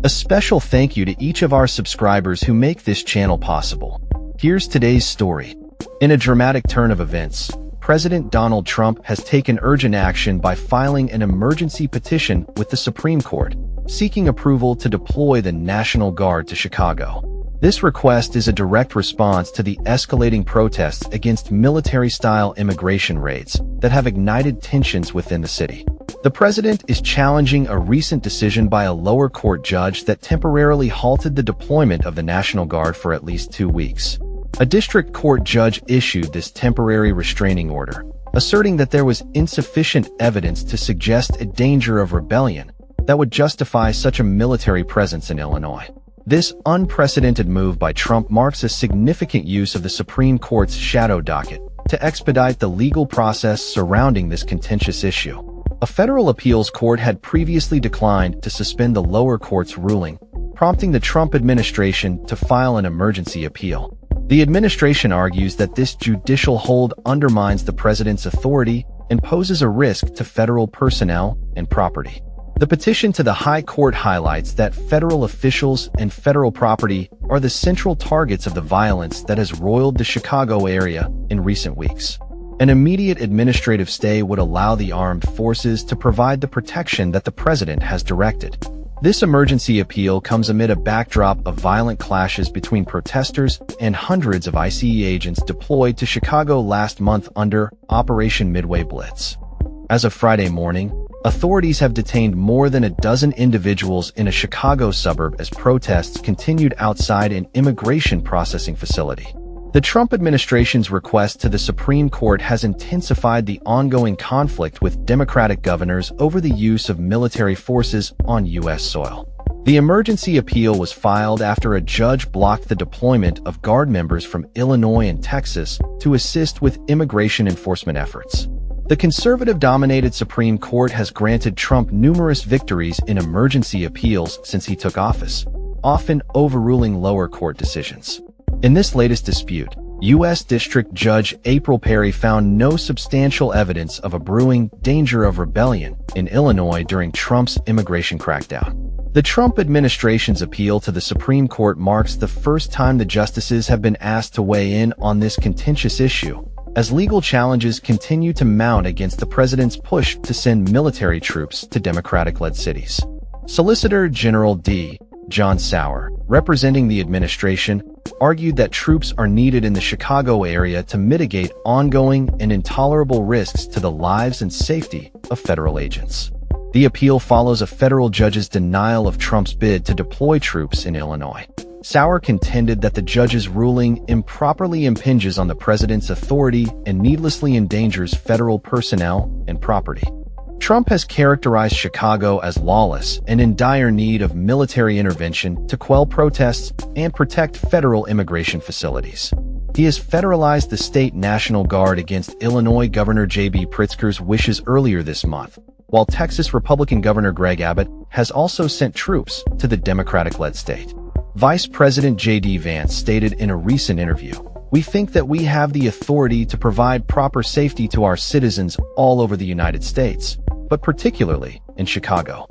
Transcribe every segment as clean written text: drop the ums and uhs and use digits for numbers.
A special thank you to each of our subscribers who make this channel possible. Here's today's story. In a dramatic turn of events, President Donald Trump has taken urgent action by filing an emergency petition with the Supreme Court, seeking approval to deploy the National Guard to Chicago. This request is a direct response to the escalating protests against military-style immigration raids that have ignited tensions within the city. The president is challenging a recent decision by a lower court judge that temporarily halted the deployment of the National Guard for at least 2 weeks. A district court judge issued this temporary restraining order, asserting that there was insufficient evidence to suggest a danger of rebellion that would justify such a military presence in Illinois. This unprecedented move by Trump marks a significant use of the Supreme Court's shadow docket to expedite the legal process surrounding this contentious issue. A federal appeals court had previously declined to suspend the lower court's ruling, prompting the Trump administration to file an emergency appeal. The administration argues that this judicial hold undermines the president's authority and poses a risk to federal personnel and property. The petition to the High Court highlights that federal officials and federal property are the central targets of the violence that has roiled the Chicago area in recent weeks. An immediate administrative stay would allow the armed forces to provide the protection that the president has directed. This emergency appeal comes amid a backdrop of violent clashes between protesters and hundreds of ICE agents deployed to Chicago last month under Operation Midway Blitz. As of Friday morning, authorities have detained more than a dozen individuals in a Chicago suburb as protests continued outside an immigration processing facility. The Trump administration's request to the Supreme Court has intensified the ongoing conflict with Democratic governors over the use of military forces on U.S. soil. The emergency appeal was filed after a judge blocked the deployment of Guard members from Illinois and Texas to assist with immigration enforcement efforts. The conservative-dominated Supreme Court has granted Trump numerous victories in emergency appeals since he took office, often overruling lower court decisions. In this latest dispute, U.S. District Judge April Perry found no substantial evidence of a brewing danger of rebellion in Illinois during Trump's immigration crackdown. The Trump administration's appeal to the Supreme Court marks the first time the justices have been asked to weigh in on this contentious issue, as legal challenges continue to mount against the president's push to send military troops to Democratic-led cities. Solicitor General D. John Sauer, representing the administration, argued that troops are needed in the Chicago area to mitigate ongoing and intolerable risks to the lives and safety of federal agents. The appeal follows a federal judge's denial of Trump's bid to deploy troops in Illinois. Sauer contended that the judge's ruling improperly impinges on the president's authority and needlessly endangers federal personnel and property. Trump has characterized Chicago as lawless and in dire need of military intervention to quell protests and protect federal immigration facilities. He has federalized the state National Guard against Illinois Governor J.B. Pritzker's wishes earlier this month, while Texas Republican Governor Greg Abbott has also sent troops to the Democratic-led state. Vice President J.D. Vance stated in a recent interview, "We think that we have the authority to provide proper safety to our citizens all over the United States, but particularly in Chicago."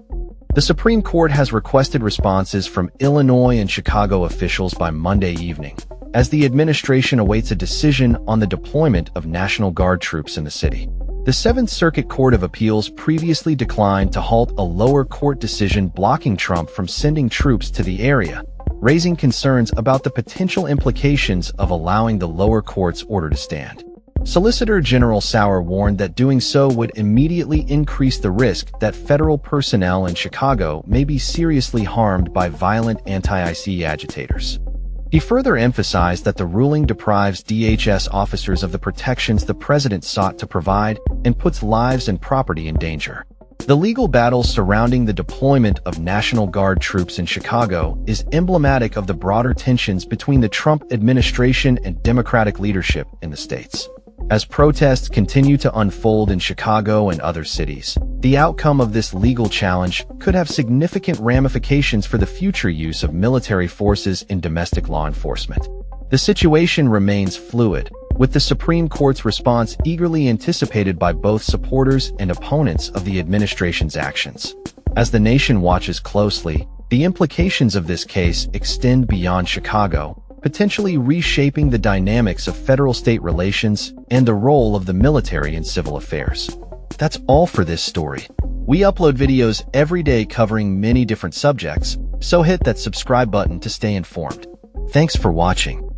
The Supreme Court has requested responses from Illinois and Chicago officials by Monday evening, as the administration awaits a decision on the deployment of National Guard troops in the city. The Seventh Circuit Court of Appeals previously declined to halt a lower court decision blocking Trump from sending troops to the area, raising concerns about the potential implications of allowing the lower court's order to stand. Solicitor General Sauer warned that doing so would immediately increase the risk that federal personnel in Chicago may be seriously harmed by violent anti-ICE agitators. He further emphasized that the ruling deprives DHS officers of the protections the president sought to provide and puts lives and property in danger. The legal battle surrounding the deployment of National Guard troops in Chicago is emblematic of the broader tensions between the Trump administration and Democratic leadership in the states. As protests continue to unfold in Chicago and other cities, the outcome of this legal challenge could have significant ramifications for the future use of military forces in domestic law enforcement. The situation remains fluid, with the Supreme Court's response eagerly anticipated by both supporters and opponents of the administration's actions. As the nation watches closely, The implications of this case extend beyond Chicago, potentially reshaping the dynamics of federal-state relations and the role of the military in civil affairs. That's all for this story. We upload videos every day covering many different subjects, so hit that subscribe button to stay informed. Thanks for watching.